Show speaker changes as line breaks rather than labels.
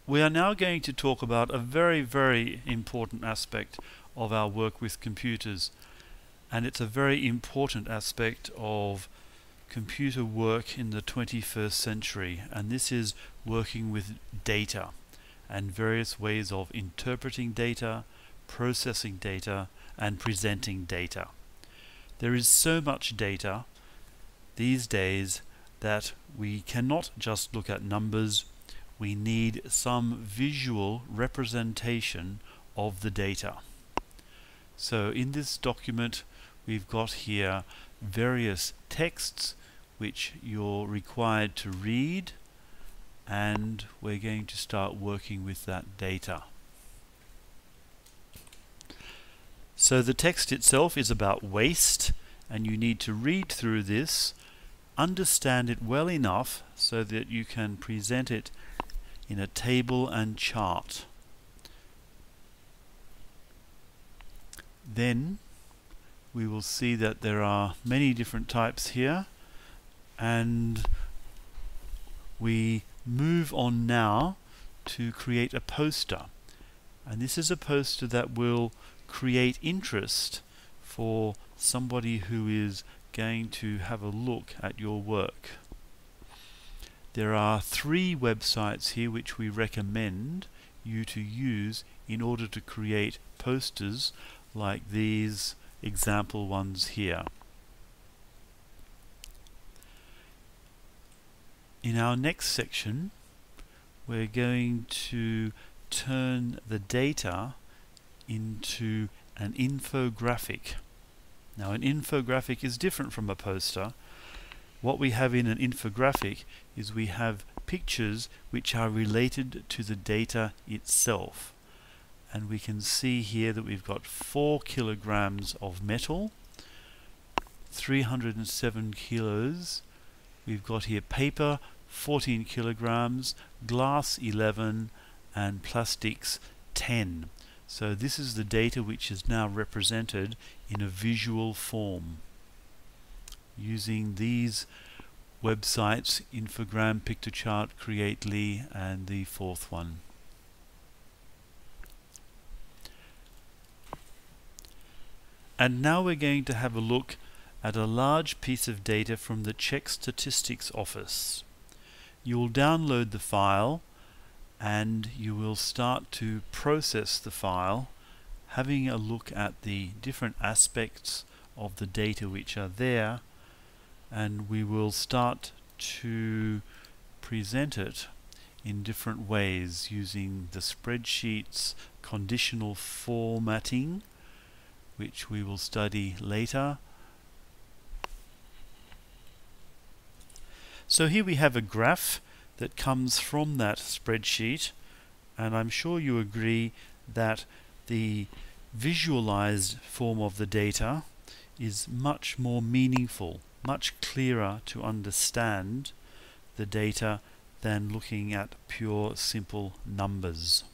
We are now going to talk about a very, very important aspect of our work with computers, and it's a very important aspect of computer work in the 21st century, and this is working with data and various ways of interpreting data, processing data, and presenting data. There is so much data these days that we cannot just look at numbers. We need some visual representation of the data. So in this document we've got here various texts which you're required to read, and we're going to start working with that data. So the text itself is about waste, and you need to read through this, understand it well enough so that you can present it in a table and chart. Then we will see that there are many different types here, and we move on now to create a poster, and this is a poster that will create interest for somebody who is going to have a look at your work. There are 3 websites here which we recommend you to use in order to create posters like these example ones here. In our next section, we're going to turn the data into an infographic. Now, an infographic is different from a poster. What we have in an infographic is we have pictures which are related to the data itself. And we can see here that we've got 4 kilograms of metal, 307 kilos. We've got here paper, 14 kilograms, glass 11, and plastics 10. So this is the data which is now represented in a visual form using these websites: Infogram, Piktochart, Creately, and the 4th one. And now we're going to have a look at a large piece of data from the Czech Statistics Office. You will download the file and you will start to process the file, having a look at the different aspects of the data which are there, and we will start to present it in different ways using the spreadsheets, conditional formatting, which we will study later. So here we have a graph that comes from that spreadsheet, and I'm sure you agree that the visualized form of the data is much more meaningful, much clearer to understand the data than looking at pure simple numbers.